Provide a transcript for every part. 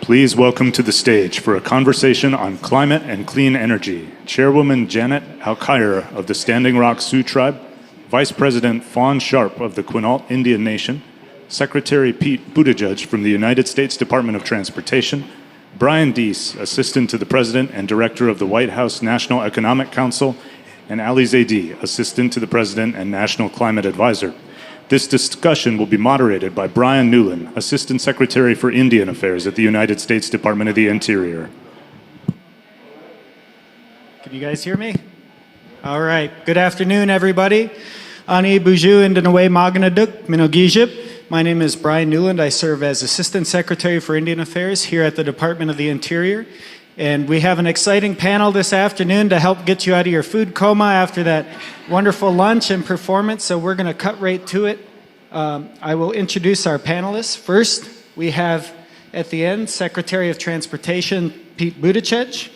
Please welcome to the stage for a conversation on climate and clean energy, Chairwoman Janet Alkire of the Standing Rock Sioux Tribe, Vice President Fawn Sharp of the Quinault Indian Nation, Secretary Pete Buttigieg from the United States Department of Transportation, Brian Deese, Assistant to the President and Director of the White House National Economic Council, and Ali Zaidi, Assistant to the President and National Climate Advisor. This discussion will be moderated by Brian Newland, Assistant Secretary for Indian Affairs at the United States Department of the Interior. Can you guys hear me? All right. Good afternoon, everybody. Ani Buju Indanawe Maganaduk Minogijip. My name is Brian Newland. I serve as Assistant Secretary for Indian Affairs here at the Department of the Interior. And we have an exciting panel this afternoon to help get you out of your food coma after that wonderful lunch and performance. So we're going to cut right to it. I will introduce our panelists. First, we have at the end Secretary of Transportation Pete Buttigieg.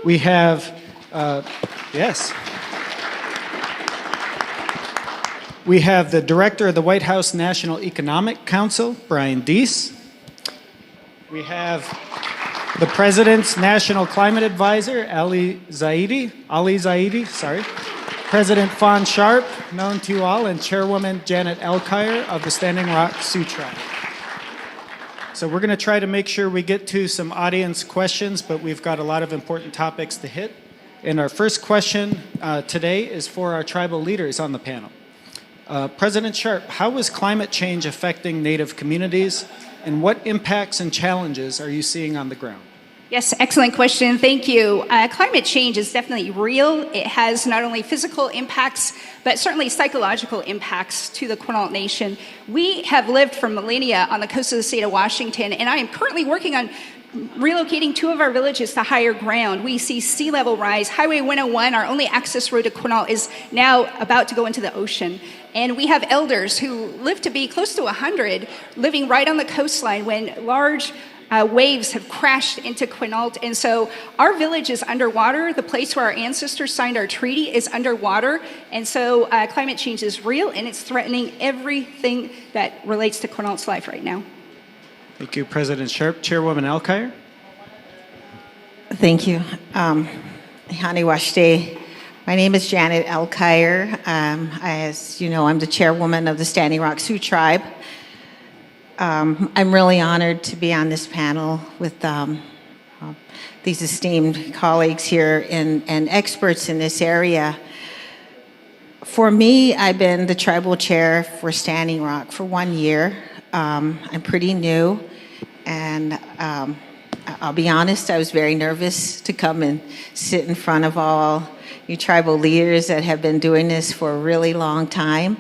We have, we have the Director of the White House National Economic Council, Brian Deese. We have the President's National Climate Advisor, Ali Zaidi, President Fawn Sharp, known to you all, and Chairwoman Janet Alkire of the Standing Rock Sioux Tribe. So we're going to try to make sure we get to some audience questions, but we've got a lot of important topics to hit. And our first question today is for our tribal leaders on the panel. President Sharp, how is climate change affecting Native communities, and what impacts and challenges are you seeing on the ground? Yes, excellent question. Thank you. Climate change is definitely real. It has not only physical impacts, but certainly psychological impacts to the Quinault Nation. We have lived for millennia on the coast of the state of Washington, and I am currently working on relocating 2 of our villages to higher ground. We see sea level rise. Highway 101, our only access road to Quinault, is now about to go into the ocean. And we have elders who live to be close to 100, living right on the coastline when large waves have crashed into Quinault. And so our village is underwater. The place where our ancestors signed our treaty is underwater. And so climate change is real, and it's threatening everything that relates to Quinault's life right now. Thank you, President Sharp. Chairwoman Alkire. Thank you. Hani Washte. My name is Janet Alkire. As you know, I'm the chairwoman of the Standing Rock Sioux Tribe. I'm really honored to be on this panel with these esteemed colleagues here and experts in this area. For me, I've been the tribal chair for Standing Rock for 1 year. I'm pretty new, and I'll be honest, I was very nervous to come and sit in front of all you tribal leaders that have been doing this for a really long time.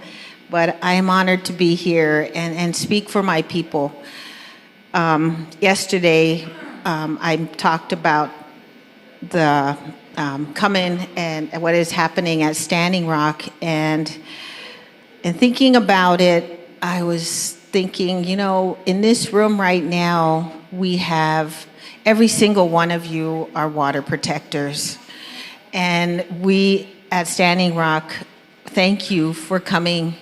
But I am honored to be here and speak for my people. Yesterday, I talked about the coming and what is happening at Standing Rock, and thinking about it, I was thinking, you know, in this room right now, we have every single one of you are water protectors. And we at Standing Rock, thank you for coming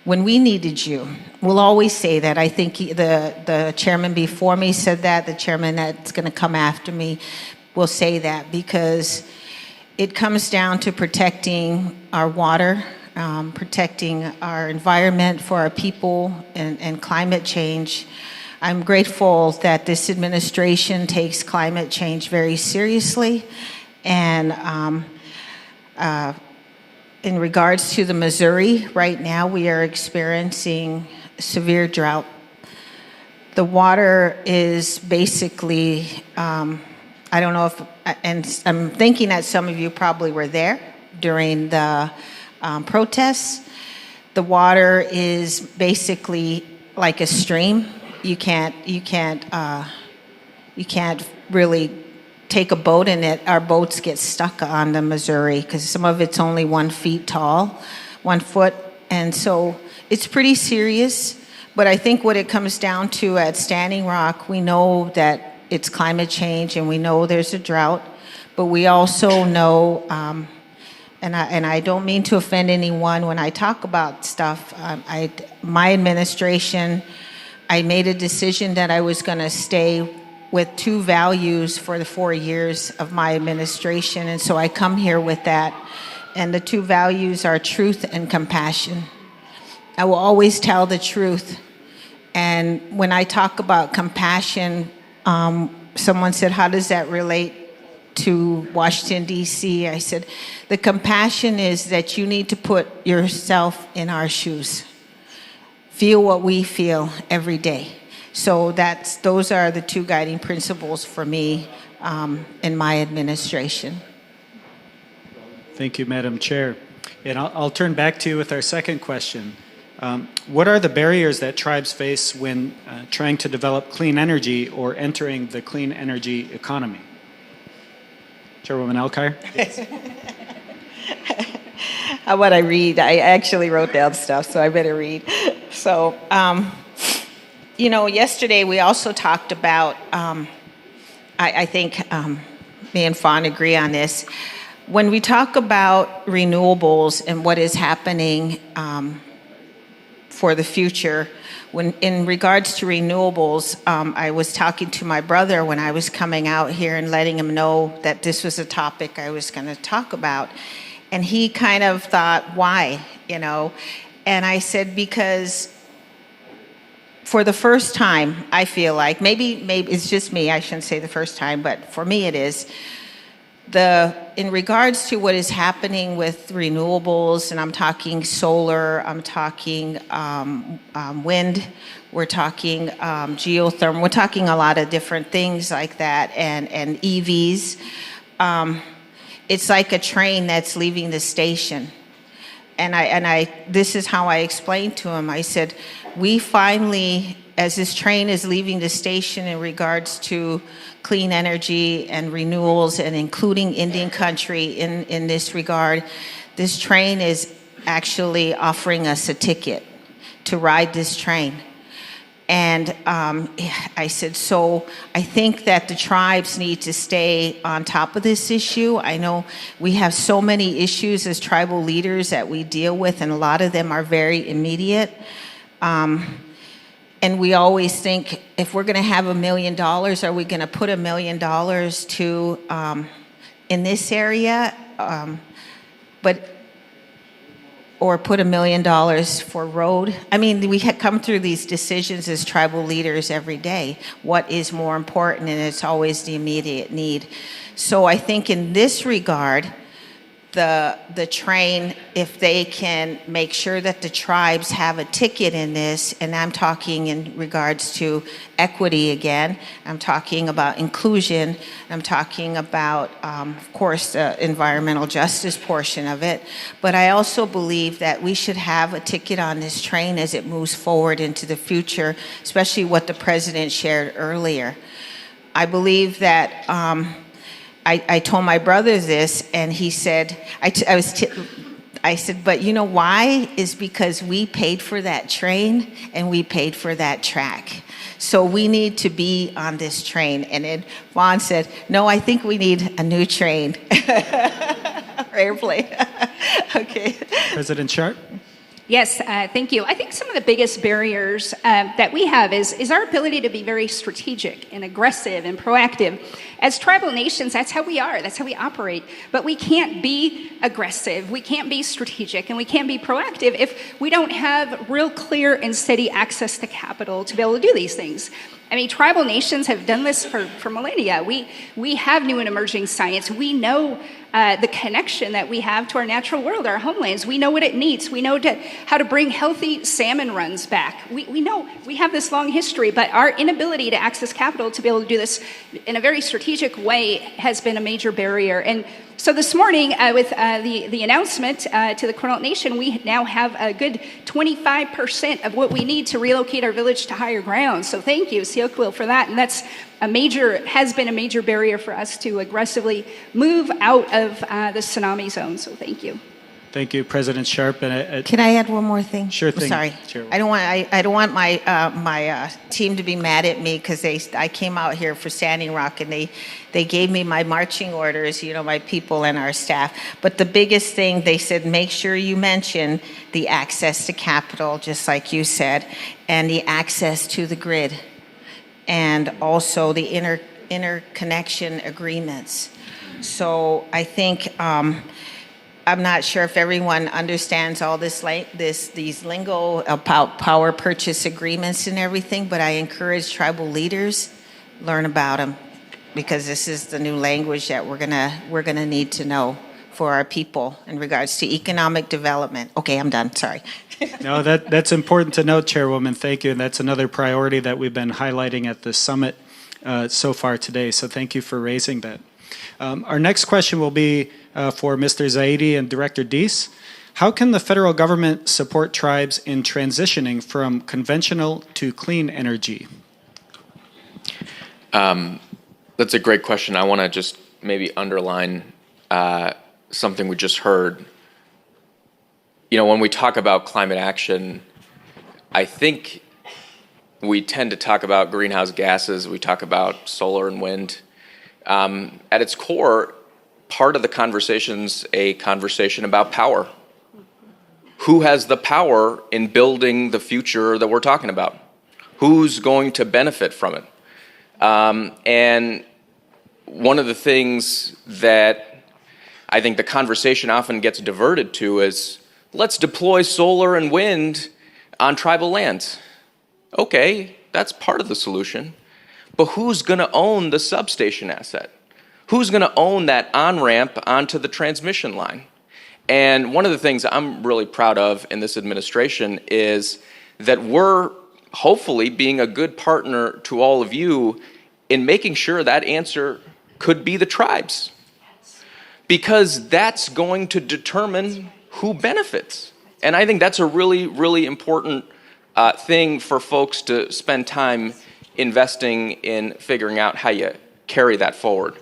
when we needed you. We'll always say that. I think the chairman before me said that. The chairman that's going to come after me will say that, because it comes down to protecting our water, protecting our environment for our people, and climate change. I'm grateful that this administration takes climate change very seriously. And in regards to the Missouri, right now we are experiencing severe drought. The water is basically, I don't know if, and I'm thinking that some of you probably were there during the protests. The water is basically like a stream. You can't really take a boat in it. Our boats get stuck on the Missouri because some of it's only 1 foot tall, 1 foot. And so it's pretty serious. But I think what it comes down to at Standing Rock, we know that it's climate change and we know there's a drought, but we also know, and I don't mean to offend anyone when I talk about stuff, my administration, I made a decision that I was going to stay with two values for the 4 years of my administration, and so I come here with that. And the two values are truth and compassion. I will always tell the truth. And when I talk about compassion, someone said, how does that relate to Washington, D.C.? I said, the compassion is that you need to put yourself in our shoes. Feel what we feel every day. So those are the two guiding principles for me in my administration. Thank you, Madam Chair. And I'll turn back to you with our second question. What are the barriers that tribes face when trying to develop clean energy or entering the clean energy economy? Chairwoman Alkire? How about I read? I actually wrote down stuff, so I better read. So, yesterday we also talked about, I think me and Fawn agree on this. When we talk about renewables and what is happening for the future, when in regards to renewables, I was talking to my brother when I was coming out here and letting him know that this was a topic I was going to talk about. And he kind of thought, why, And I said, because for the first time, I feel like, maybe it's just me, I shouldn't say the first time, but for me it is, in regards to what is happening with renewables, and I'm talking solar, I'm talking wind, we're talking geothermal, we're talking a lot of different things like that, and EVs. It's like a train that's leaving the station. And this is how I explained to him. I said, we finally, as this train is leaving the station in regards to clean energy and renewals, and including Indian country in this regard, this train is actually offering us a ticket to ride this train. And I said, so I think that the tribes need to stay on top of this issue. I know we have so many issues as tribal leaders that we deal with, and a lot of them are very immediate. And we always think, if we're going to have $1 million, are we going to put $1 million to in this area, or put $1 million for road? I mean, we come through these decisions as tribal leaders every day. What is more important? And it's always the immediate need. So I think in this regard, the train, if they can make sure that the tribes have a ticket in this, and I'm talking in regards to equity again, I'm talking about inclusion, I'm talking about, of course, the environmental justice portion of it, but I also believe that we should have a ticket on this train as it moves forward into the future, especially what the president shared earlier. I believe that I told my brother this, and he said, I said, but you know why? Is because we paid for that train and we paid for that track. So we need to be on this train. And then Vaughn said, no, I think we need a new train. Airplane. Okay. President Sharp? Yes, thank you. I think some of the biggest barriers that we have is our ability to be very strategic and aggressive and proactive. As tribal nations, that's how we are, that's how we operate. But we can't be aggressive, we can't be strategic, and we can't be proactive if we don't have real clear and steady access to capital to be able to do these things. I mean, tribal nations have done this for millennia. We have new and emerging science. We know the connection that we have to our natural world, our homelands. We know what it needs. We know how to bring healthy salmon runs back. We know we have this long history, but our inability to access capital to be able to do this in a very strategic way has been a major barrier. And so this morning, with the announcement to the Quinault Nation, we now have a good 25% of what we need to relocate our village to higher ground. So thank you, Seokwil, for that. And that's has been a major barrier for us to aggressively move out of the tsunami zone. So thank you. Thank you, President Sharp. And Can I add one more thing? Sure thing. Sorry, Chairwoman. I don't want my team to be mad at me because I came out here for Standing Rock and they gave me my marching orders, my people and our staff. But the biggest thing they said, make sure you mention the access to capital, just like you said, and the access to the grid. and also the interconnection agreements. So I think I'm not sure if everyone understands all these lingo about power purchase agreements and everything, but I encourage tribal leaders learn about them, because this is the new language that we're gonna need to know for our people in regards to economic development. Okay, I'm done. Sorry. No, that's important to note, Chairwoman. Thank you. And that's another priority that we've been highlighting at the summit so far today. So thank you for raising that. Our next question will be for Mr. Zaidi and Director Deese. How can the federal government support tribes in transitioning from conventional to clean energy? That's a great question. I want to just maybe underline something we just heard. You know, when we talk about climate action, I think we tend to talk about greenhouse gases. We talk about solar and wind. At its core, part of the conversation's a conversation about power. Who has the power in building the future that we're talking about? Who's going to benefit from it? And one of the things that I think the conversation often gets diverted to is, let's deploy solar and wind on tribal lands. Okay, that's part of the solution. But who's going to own the substation asset? Who's going to own that on-ramp onto the transmission line? And one of the things I'm really proud of in this administration is that we're hopefully being a good partner to all of you in making sure that answer could be the tribes. Because that's going to determine who benefits. And I think that's a really, really important thing for folks to spend time investing in figuring out how you carry that forward.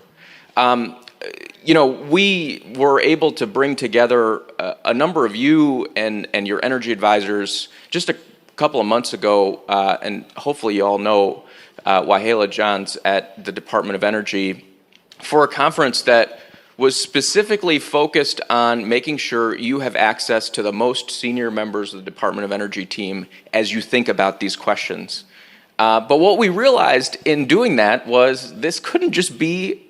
You know, we were able to bring together a number of you and your energy advisors just a couple of months ago, and hopefully you all know Wahala Johns at the Department of Energy, for a conference that was specifically focused on making sure you have access to the most senior members of the Department of Energy team as you think about these questions. But what we realized in doing that was this couldn't just be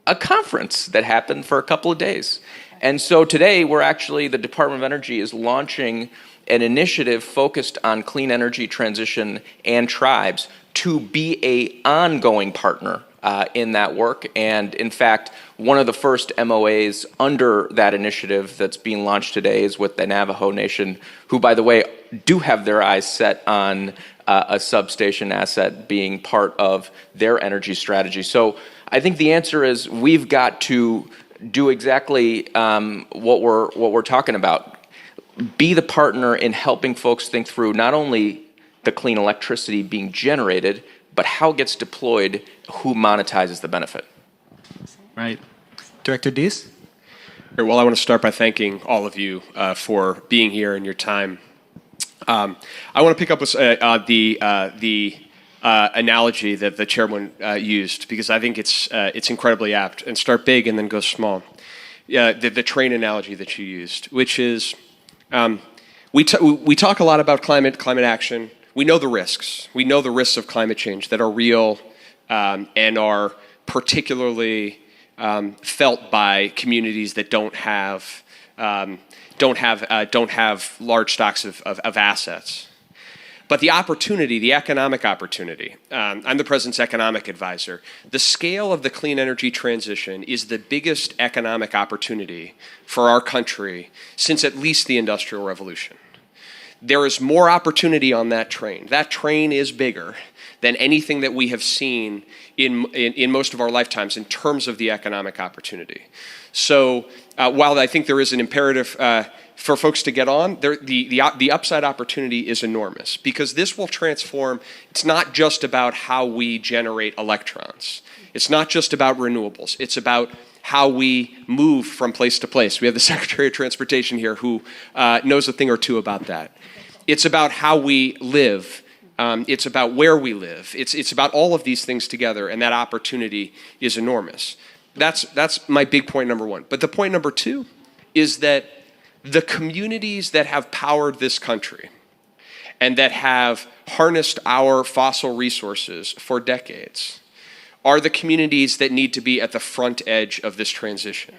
a conference that happened for a couple of days. And so today the Department of Energy is launching an initiative focused on clean energy transition and tribes to be an ongoing partner in that work. And in fact, one of the first MOAs under that initiative that's being launched today is with the Navajo Nation, who, by the way, do have their eyes set on a substation asset being part of their energy strategy. So I think the answer is we've got to do exactly what we're talking about. Be the partner in helping folks think through not only the clean electricity being generated, but how it gets deployed, who monetizes the benefit. Right. Director Deese? Well, I want to start by thanking all of you for being here and your time. I want to pick up with the analogy that the chairman used, because I think it's incredibly apt, and start big and then go small. The train analogy that you used, which is we talk a lot about climate action. We know the risks. We know the risks of climate change that are real and are particularly felt by communities that don't have large stocks of assets. But the opportunity, the economic opportunity, I'm the President's economic advisor. The scale of the clean energy transition is the biggest economic opportunity for our country since at least the Industrial Revolution. There is more opportunity on that train. That train is bigger than anything that we have seen in most of our lifetimes in terms of the economic opportunity. So while I think there is an imperative for folks to get on, the upside opportunity is enormous, because this will transform. It's not just about how we generate electrons. It's not just about renewables. It's about how we move from place to place. We have the Secretary of Transportation here who knows a thing or two about that. It's about how we live. It's about where we live. It's about all of these things together, and that opportunity is enormous. That's my big point number one. But the point number two is that the communities that have powered this country and that have harnessed our fossil resources for decades are the communities that need to be at the front edge of this transition.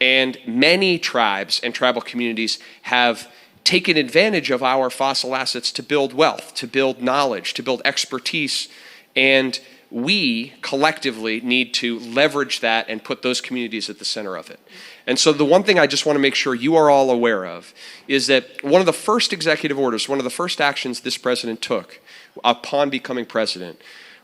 And many tribes and tribal communities have taken advantage of our fossil assets to build wealth, to build knowledge, to build expertise, and we collectively need to leverage that and put those communities at the center of it. And so the one thing I just want to make sure you are all aware of is that one of the first executive orders, one of the first actions this president took upon becoming president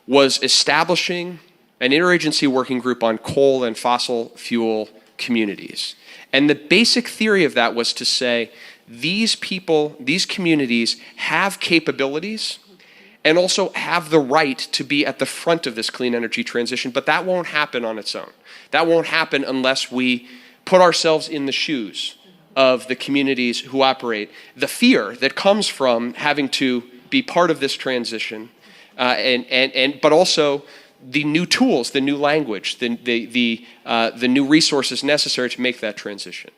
was establishing an interagency working group on coal and fossil fuel communities. And the basic theory of that was to say, these people, these communities have capabilities and also have the right to be at the front of this clean energy transition, but that won't happen on its own. That won't happen unless we put ourselves in the shoes of the communities who operate. The fear that comes from having to be part of this transition, but also the new tools, the new language, the new resources necessary to make that transition.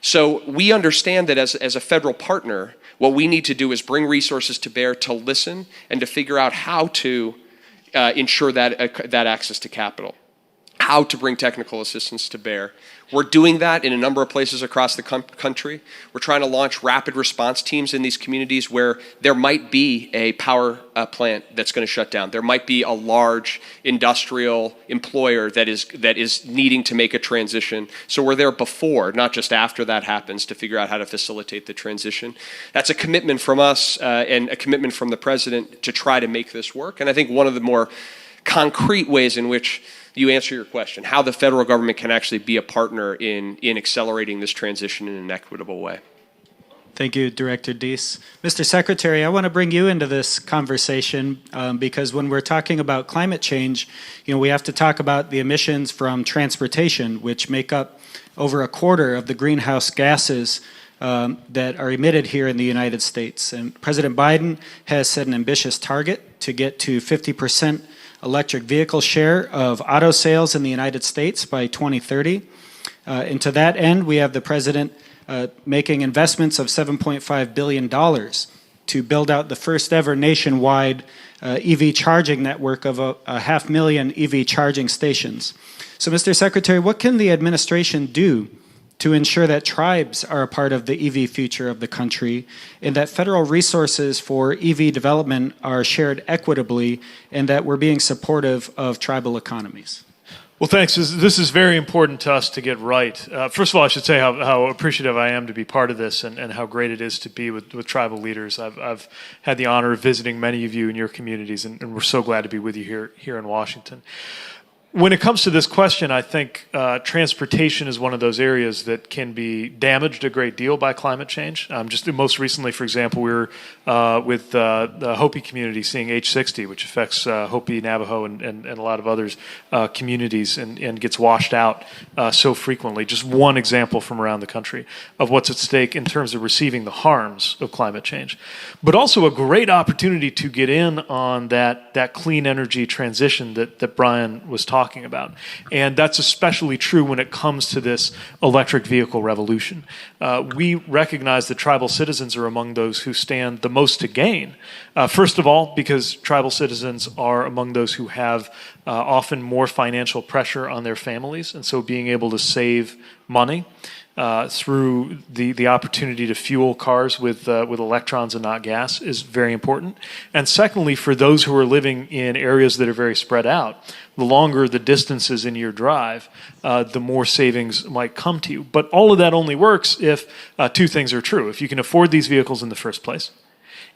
So we understand that as a federal partner, what we need to do is bring resources to bear to listen and to figure out how to ensure that access to capital, how to bring technical assistance to bear. We're doing that in a number of places across the country. We're trying to launch rapid response teams in these communities where there might be a power plant that's going to shut down. There might be a large industrial employer that is needing to make a transition. So we're there before, not just after that happens, to figure out how to facilitate the transition. That's a commitment from us and a commitment from the president to try to make this work. And I think one of the more concrete ways in which you answer your question, how the federal government can actually be a partner in accelerating this transition in an equitable way. Thank you, Director Deese. Mr. Secretary, I want to bring you into this conversation because when we're talking about climate change, we have to talk about the emissions from transportation, which make up over a quarter of the greenhouse gases that are emitted here in the United States. And President Biden has set an ambitious target to get to 50% electric vehicle share of auto sales in the United States by 2030. And to that end, we have the president making investments of $7.5 billion to build out the first ever nationwide EV charging network of a 500,000 EV charging stations. So, Mr. Secretary, what can the administration do to ensure that tribes are a part of the EV future of the country and that federal resources for EV development are shared equitably and that we're being supportive of tribal economies? Well, thanks. This is very important to us to get right. First of all, I should say how appreciative I am to be part of this and how great it is to be with tribal leaders. I've had the honor of visiting many of you in your communities, and we're so glad to be with you here in Washington. When it comes to this question, I think transportation is one of those areas that can be damaged a great deal by climate change. Just most recently, for example, we were with the Hopi community seeing H60, which affects Hopi, Navajo, and a lot of others communities and gets washed out so frequently. Just one example from around the country of what's at stake in terms of receiving the harms of climate change. But also a great opportunity to get in on that clean energy transition that Brian was talking about. And that's especially true when it comes to this electric vehicle revolution. We recognize that tribal citizens are among those who stand the most to gain. First of all, because tribal citizens are among those who have often more financial pressure on their families, and so being able to save money through the opportunity to fuel cars with electrons and not gas is very important. And secondly, for those who are living in areas that are very spread out, the longer the distances in your drive, the more savings might come to you. But all of that only works if two things are true. If you can afford these vehicles in the first place,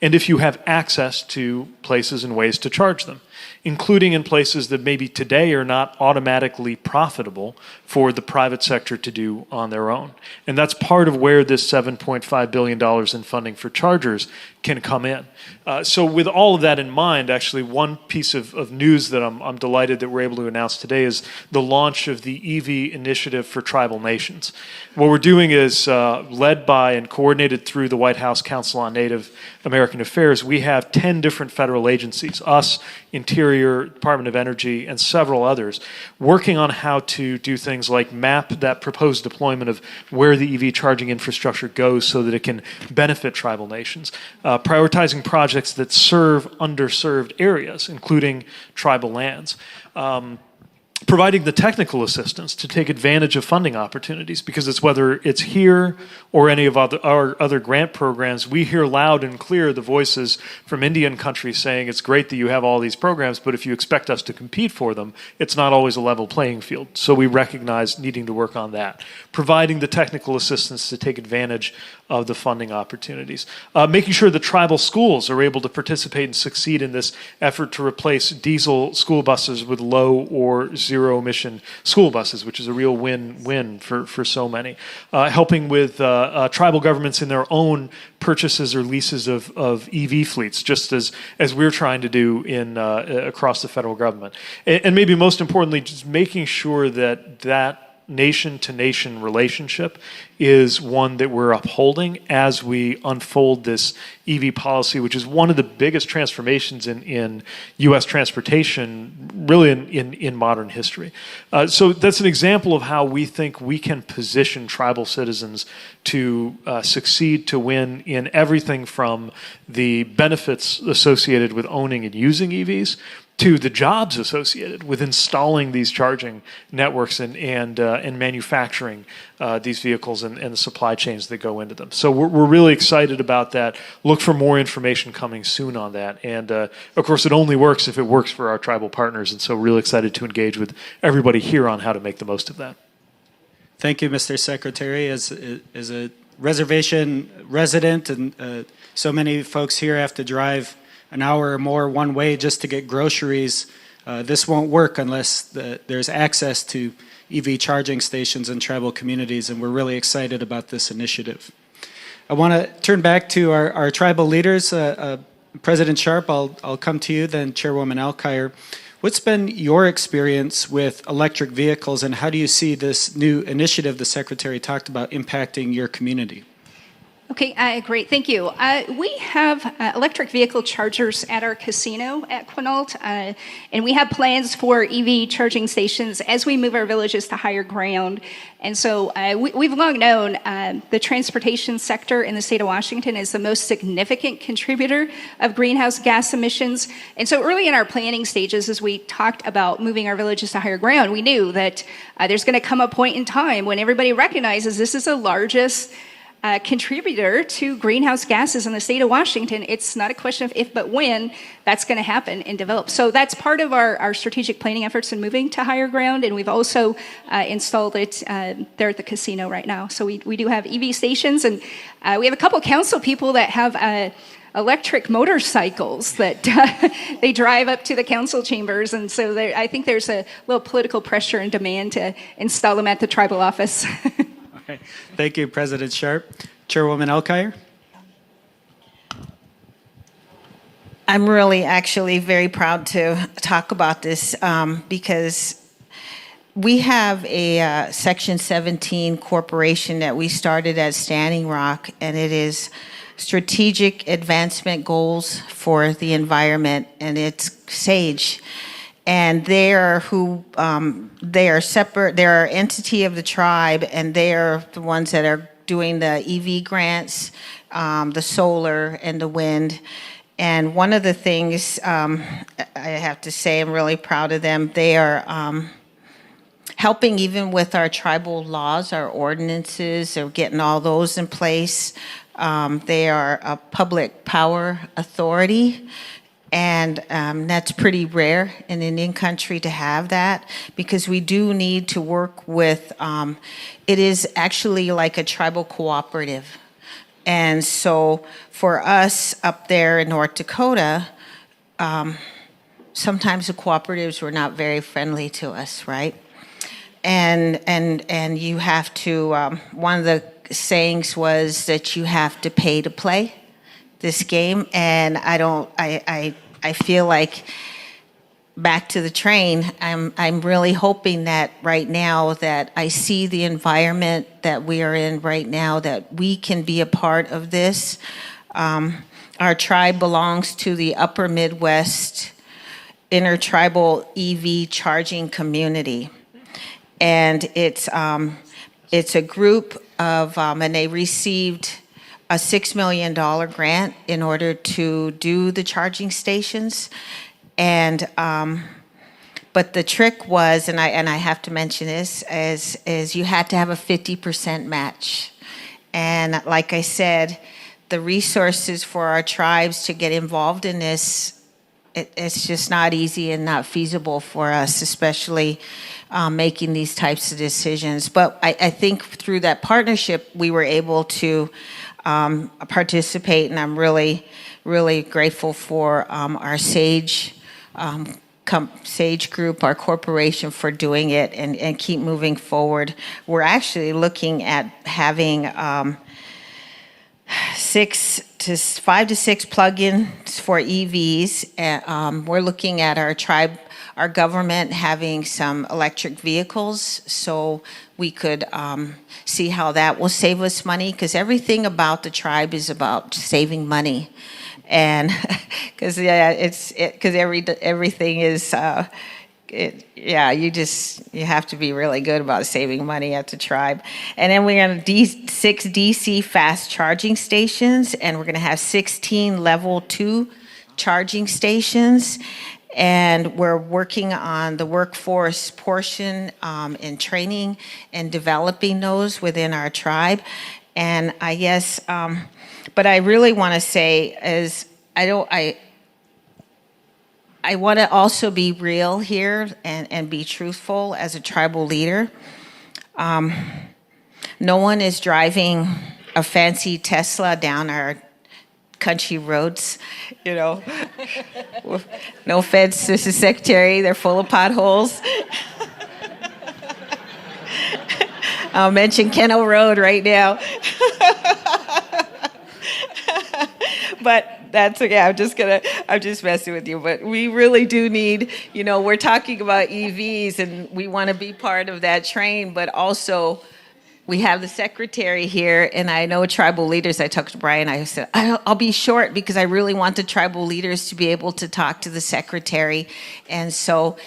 and if you have access to places and ways to charge them, including in places that maybe today are not automatically profitable for the private sector to do on their own. And that's part of where this $7.5 billion in funding for chargers can come in. So with all of that in mind, actually one piece of news that I'm delighted that we're able to announce today is the launch of the EV Initiative for Tribal Nations. What we're doing is led by and coordinated through the White House Council on Native American Affairs. We have 10 different federal agencies, us in Interior, Department of Energy, and several others, working on how to do things like map that proposed deployment of where the EV charging infrastructure goes so that it can benefit tribal nations, prioritizing projects that serve underserved areas, including tribal lands. Providing the technical assistance to take advantage of funding opportunities, because it's whether it's here or any of our other grant programs, we hear loud and clear the voices from Indian countries saying it's great that you have all these programs, but if you expect us to compete for them, it's not always a level playing field. So we recognize needing to work on that. Providing the technical assistance to take advantage of the funding opportunities. Making sure that tribal schools are able to participate and succeed in this effort to replace diesel school buses with low or zero emission school buses, which is a real win-win for so many. Helping with tribal governments in their own purchases or leases of EV fleets, just as we're trying to do in across the federal government. And maybe most importantly, just making sure that nation-to-nation relationship is one that we're upholding as we unfold this EV policy, which is one of the biggest transformations in U.S. transportation, really in modern history. So that's an example of how we think we can position tribal citizens to succeed, to win in everything from the benefits associated with owning and using EVs to the jobs associated with installing these charging networks and manufacturing these vehicles and the supply chains that go into them. So we're really excited about that. Look for more information coming soon on that. And of course, it only works if it works for our tribal partners. And so really excited to engage with everybody here on how to make the most of that. Thank you, Mr. Secretary. As a reservation resident, and so many folks here have to drive an hour or more one way just to get groceries. This won't work unless there's access to EV charging stations in tribal communities, and we're really excited about this initiative. I want to turn back to our tribal leaders. President Sharp, I'll come to you, then Chairwoman Alkire. What's been your experience with electric vehicles, and how do you see this new initiative the Secretary talked about impacting your community? Okay, great, thank you. We have electric vehicle chargers at our casino at Quinault, and we have plans for EV charging stations as we move our villages to higher ground. And so we've long known the transportation sector in the state of Washington is the most significant contributor of greenhouse gas emissions. And so early in our planning stages, as we talked about moving our villages to higher ground, we knew that there's going to come a point in time when everybody recognizes this is the largest contributor to greenhouse gases in the state of Washington. It's not a question of if, but when that's going to happen and develop. So that's part of our strategic planning efforts in moving to higher ground, and we've also installed it there at the casino right now. So we do have EV stations, and we have a couple council people that have electric motorcycles that they drive up to the council chambers, and so I think there's a little political pressure and demand to install them at the tribal office. Okay. Thank you, President Sharp. Chairwoman Alkire? I'm really actually very proud to talk about this because we have a Section 17 corporation that we started at Standing Rock, and it is strategic advancement goals for the environment, and it's SAGE. And they are separate, they're an entity of the tribe, and they are the ones that are doing the EV grants, the solar and the wind. And one of the things I have to say, I'm really proud of them. They are helping even with our tribal laws, our ordinances, they're getting all those in place. They are a public power authority. And that's pretty rare in Indian country to have that, because we do need to work with, it is actually like a tribal cooperative. And so for us up there in North Dakota, sometimes the cooperatives were not very friendly to us, right? And you have to, one of the sayings was that you have to pay to play this game, and I feel like back to the train, I'm really hoping that right now that I see the environment that we are in right now, that we can be a part of this. Our tribe belongs to the upper Midwest, intertribal EV charging community. And it's a group of, and they received a $6 million grant in order to do the charging stations. And, but the trick was, and I have to mention this, is you had to have a 50% match. And like I said, the resources for our tribes to get involved in this, it's just not easy and not feasible for us, especially making these types of decisions. But I think through that partnership, we were able to participate, and I'm really, really grateful for our SAGE SAGE Group, our corporation, for doing it and keep moving forward. We're actually looking at having 5 to 6 plugins for EVs. We're looking at our government having some electric vehicles, so we could see how that will save us money, because everything about the tribe is about saving money. And because everything is you have to be really good about saving money at the tribe. And then we're going to 6 DC fast charging stations, and we're going to have 16 level 2 charging stations. And we're working on the workforce portion in training and developing those within our tribe. And I guess, but I really want to say is I want to also be real here and be truthful as a tribal leader. No one is driving a fancy Tesla down our country roads, you know. No offense, Mr. Secretary, they're full of potholes. I'll mention Kennel Road right now. But that's okay. I'm just messing with you. But we really do need, we're talking about EVs and we want to be part of that train, but also we have the secretary here, and I know tribal leaders. I talked to Brian. I said, I'll be short because I really want the tribal leaders to be able to talk to the secretary. And so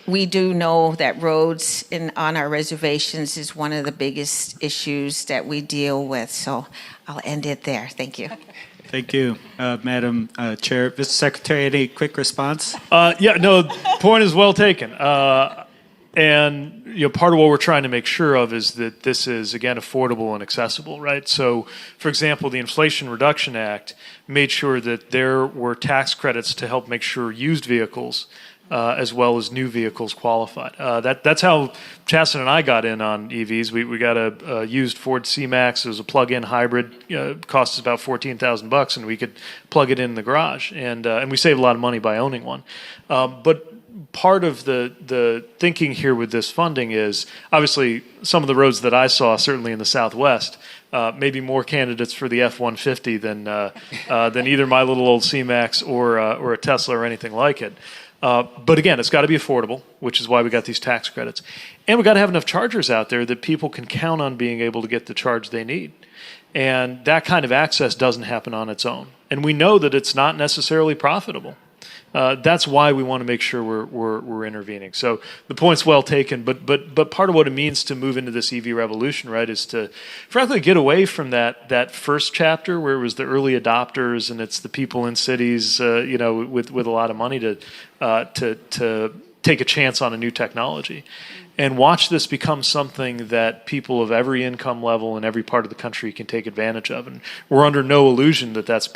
we do know that roads on our reservations is one of the biggest issues that we deal with. So I'll end it there. Thank you. Thank you, Madam Chair. Mr. Secretary, any quick response? Point is well taken. And part of what we're trying to make sure of is that this is, again, affordable and accessible, right? So, for example, the Inflation Reduction Act made sure that there were tax credits to help make sure used vehicles as well as new vehicles qualified. That's how Chasten and I got in on EVs. We got a used Ford C-Max. It was a plug-in hybrid. Cost us about $14,000, and we could plug it in the garage. And we saved a lot of money by owning one. But part of the thinking here with this funding is, obviously, some of the roads that I saw, certainly in the Southwest, maybe more candidates for the F-150 than either my little old C-Max or a Tesla or anything like it. But again, it's got to be affordable, which is why we got these tax credits. And we got to have enough chargers out there that people can count on being able to get the charge they need. And that kind of access doesn't happen on its own. And we know that it's not necessarily profitable. That's why we want to make sure we're intervening. So the point's well taken, but part of what it means to move into this EV revolution, right, is to frankly get away from that first chapter where it was the early adopters and it's the people in cities, with a lot of money to take a chance on a new technology, and watch this become something that people of every income level in every part of the country can take advantage of. And we're under no illusion that that's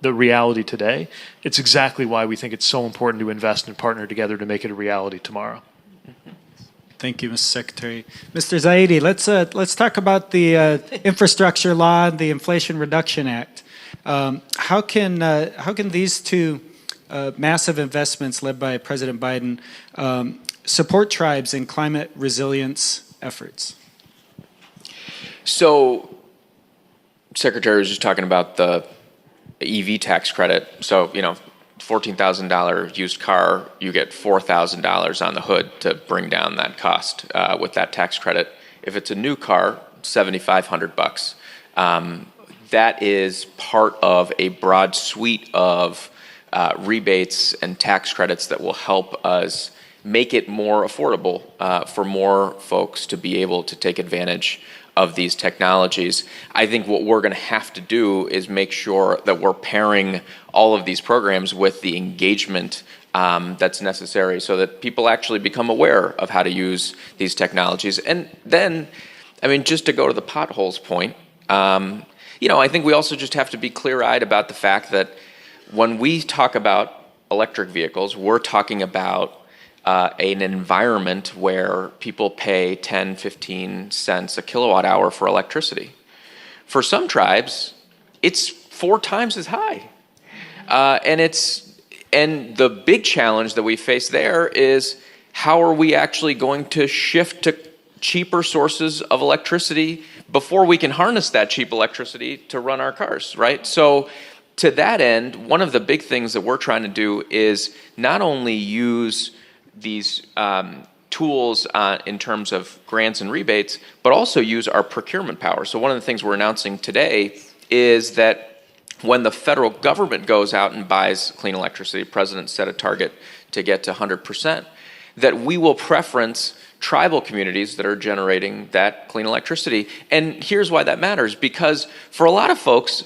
the reality today. It's exactly why we think it's so important to invest and partner together to make it a reality tomorrow. Thank you, Mr. Secretary. Mr. Zaidi, let's talk about the infrastructure law and the Inflation Reduction Act. How can these two massive investments led by President Biden support tribes in climate resilience efforts? So, Secretary was just talking about the EV tax credit. So, $14,000 used car, you get $4,000 on the hood to bring down that cost with that tax credit. If it's a new car, $7,500. That is part of a broad suite of rebates and tax credits that will help us make it more affordable for more folks to be able to take advantage of these technologies. I think what we're going to have to do is make sure that we're pairing all of these programs with the engagement that's necessary so that people actually become aware of how to use these technologies. And then, I mean, just to go to the potholes point, I think we also just have to be clear-eyed about the fact that when we talk about electric vehicles, we're talking about an environment where people pay 10, 15 cents a kilowatt hour for electricity. For some tribes, it's 4 times as high. And the big challenge that we face there is how are we actually going to shift to cheaper sources of electricity before we can harness that cheap electricity to run our cars, right? So to that end, one of the big things that we're trying to do is not only use these tools in terms of grants and rebates, but also use our procurement power. So one of the things we're announcing today is that when the federal government goes out and buys clean electricity, the president set a target to get to 100%, that we will preference tribal communities that are generating that clean electricity. And here's why that matters, because for a lot of folks,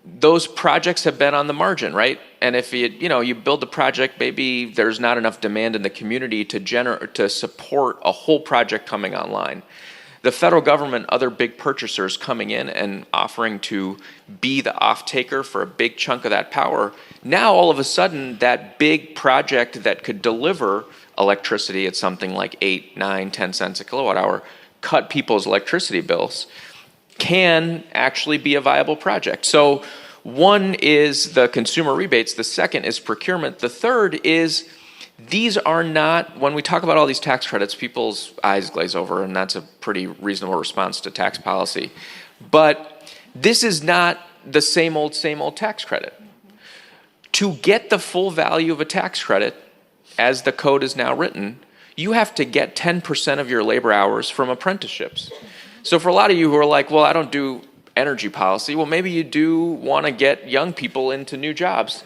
those projects have been on the margin, right? And if you build a project, maybe there's not enough demand in the community to support a whole project coming online. The federal government, other big purchasers coming in and offering to be the off-taker for a big chunk of that power, now all of a sudden that big project that could deliver electricity at something like 8, 9, 10 cents a kilowatt hour, cut people's electricity bills, can actually be a viable project. So one is the consumer rebates, the second is procurement, the third is these are not, when we talk about all these tax credits, people's eyes glaze over, and that's a pretty reasonable response to tax policy. But this is not the same old tax credit. To get the full value of a tax credit, as the code is now written, you have to get 10% of your labor hours from apprenticeships. So for a lot of you who are like, well, I don't do energy policy, well, maybe you do want to get young people into new jobs.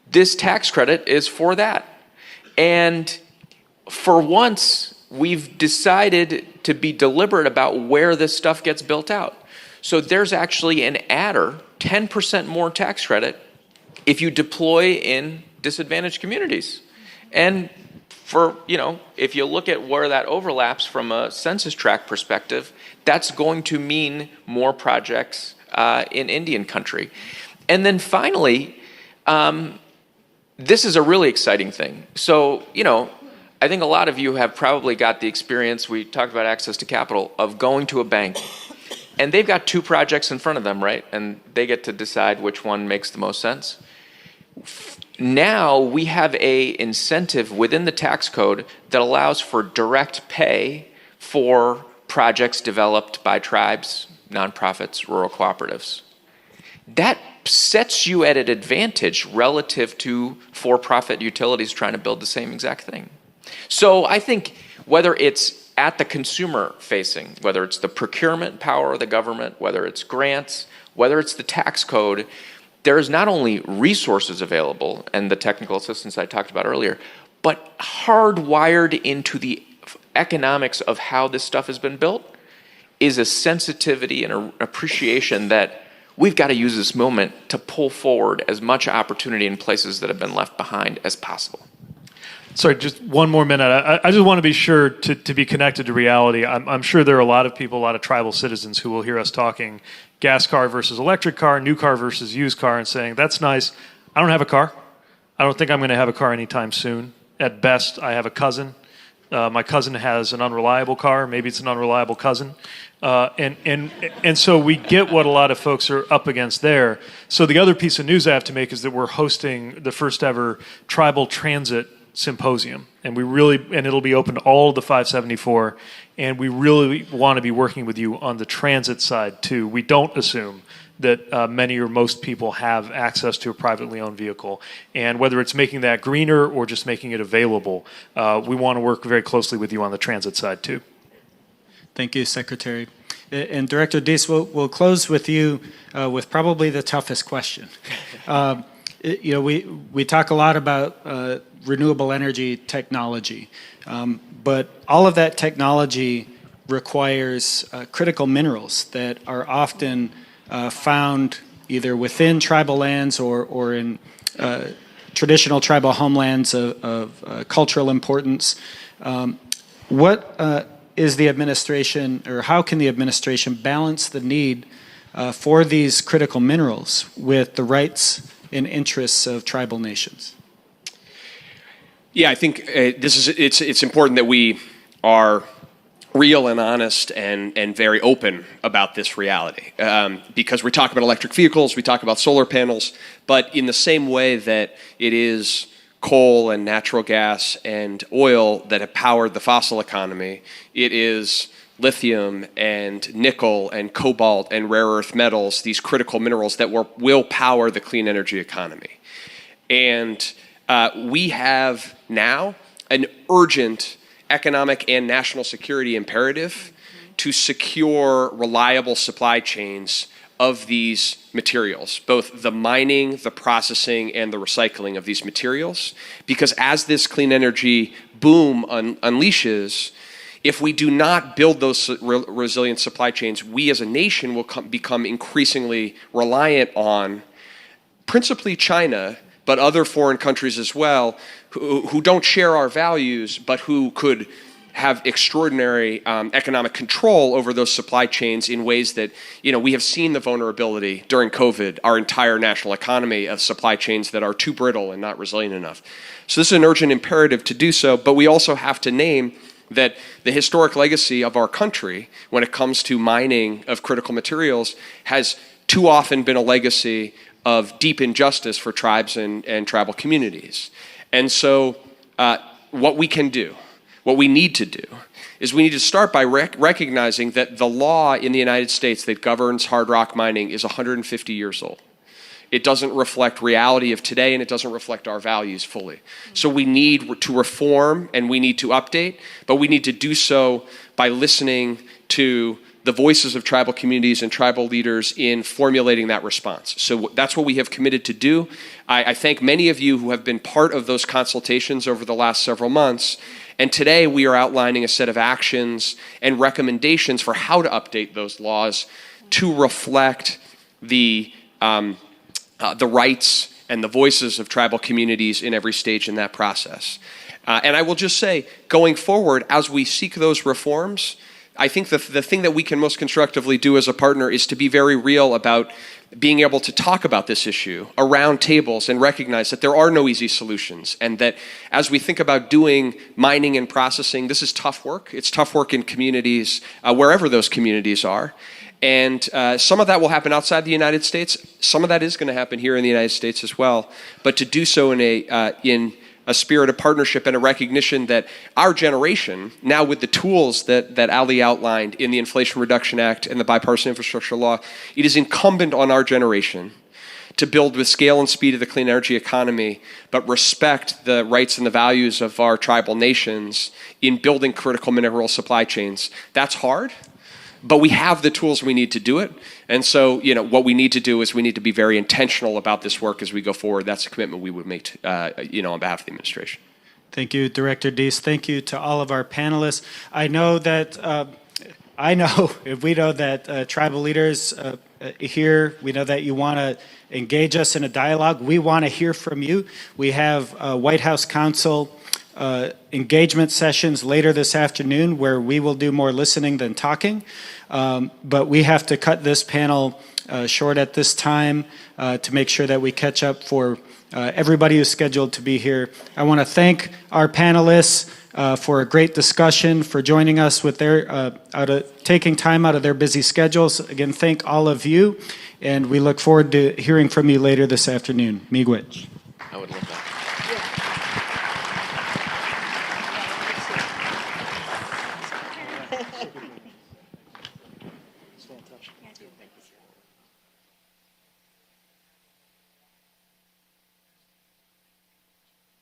This tax credit is for that. And for once, we've decided to be deliberate about where this stuff gets built out. So there's actually an adder, 10% more tax credit, if you deploy in disadvantaged communities. And if you look at where that overlaps from a census tract perspective, that's going to mean more projects in Indian country. And then finally, this is a really exciting thing. So, I think a lot of you have probably got the experience, we talked about access to capital, of going to a bank. And they've got 2 projects in front of them, right? And they get to decide which one makes the most sense. Now we have an incentive within the tax code that allows for direct pay for projects developed by tribes, nonprofits, rural cooperatives. That sets you at an advantage relative to for-profit utilities trying to build the same exact thing. So I think whether it's at the consumer facing, whether it's the procurement power of the government, whether it's grants, whether it's the tax code, there is not only resources available and the technical assistance I talked about earlier, but hardwired into the economics of how this stuff has been built is a sensitivity and an appreciation that we've got to use this moment to pull forward as much opportunity in places that have been left behind as possible. Sorry, just one more minute. I just want to be sure to be connected to reality. I'm sure there are a lot of people, a lot of tribal citizens who will hear us talking gas car versus electric car, new car versus used car, and saying, that's nice. I don't have a car. I don't think I'm going to have a car anytime soon. At best, I have a cousin. My cousin has an unreliable car. Maybe it's an unreliable cousin. And so we get what a lot of folks are up against there. So the other piece of news I have to make is that we're hosting the first ever tribal transit symposium, and it'll be open to all of the 574, and we really want to be working with you on the transit side too. We don't assume that many or most people have access to a privately owned vehicle, and whether it's making that greener or just making it available, we want to work very closely with you on the transit side too. Thank you, Secretary. And Director Deese, we'll close with you with probably the toughest question. we talk a lot about renewable energy technology, but all of that technology requires critical minerals that are often found either within tribal lands or in traditional tribal homelands of cultural importance. What is the administration, or how can the administration balance the need for these critical minerals with the rights and interests of tribal nations? Yeah, I think it's important that we are real and honest and very open about this reality, because we talk about electric vehicles, we talk about solar panels, but in the same way that it is coal and natural gas and oil that have powered the fossil economy, it is lithium and nickel and cobalt and rare earth metals, these critical minerals that will power the clean energy economy. And we have now an urgent economic and national security imperative to secure reliable supply chains of these materials, both the mining, the processing, and the recycling of these materials. Because as this clean energy boom unleashes, if we do not build those resilient supply chains, we as a nation will become increasingly reliant on principally China, but other foreign countries as well, who don't share our values, but who could have extraordinary economic control over those supply chains in ways that, we have seen the vulnerability during COVID, our entire national economy of supply chains that are too brittle and not resilient enough. So this is an urgent imperative to do so, but we also have to name that the historic legacy of our country when it comes to mining of critical materials has too often been a legacy of deep injustice for tribes and tribal communities. And so what we can do, what we need to do, is we need to start by recognizing that the law in the United States that governs hard rock mining is 150 years old. It doesn't reflect reality of today, and it doesn't reflect our values fully. So we need to reform and we need to update, but we need to do so by listening to the voices of tribal communities and tribal leaders in formulating that response. So that's what we have committed to do. I thank many of you who have been part of those consultations over the last several months. And today we are outlining a set of actions and recommendations for how to update those laws to reflect the rights and the voices of tribal communities in every stage in that process. And I will just say, going forward, as we seek those reforms, I think the thing that we can most constructively do as a partner is to be very real about being able to talk about this issue around tables and recognize that there are no easy solutions, and that as we think about doing mining and processing, this is tough work. It's tough work in communities, wherever those communities are. And some of that will happen outside the United States. Some of that is going to happen here in the United States as well. But to do so in a spirit of partnership and a recognition that our generation, now with the tools that Ali outlined in the Inflation Reduction Act and the Bipartisan Infrastructure Law, it is incumbent on our generation to build with scale and speed of the clean energy economy, but respect the rights and the values of our tribal nations in building critical mineral supply chains. That's hard, but we have the tools we need to do it. And so, what we need to do is we need to be very intentional about this work as we go forward. That's a commitment we would make, on behalf of the administration. Thank you, Director Deese. Thank you to all of our panelists. I know that tribal leaders here, we know that you want to engage us in a dialogue. We want to hear from you. We have White House Counsel engagement sessions later this afternoon where we will do more listening than talking. But we have to cut this panel short at this time to make sure that we catch up for everybody who's scheduled to be here. I want to thank our panelists for a great discussion, for joining us with taking time out of their busy schedules. Again, thank all of you, and we look forward to hearing from you later this afternoon. Miigwech. I would love that.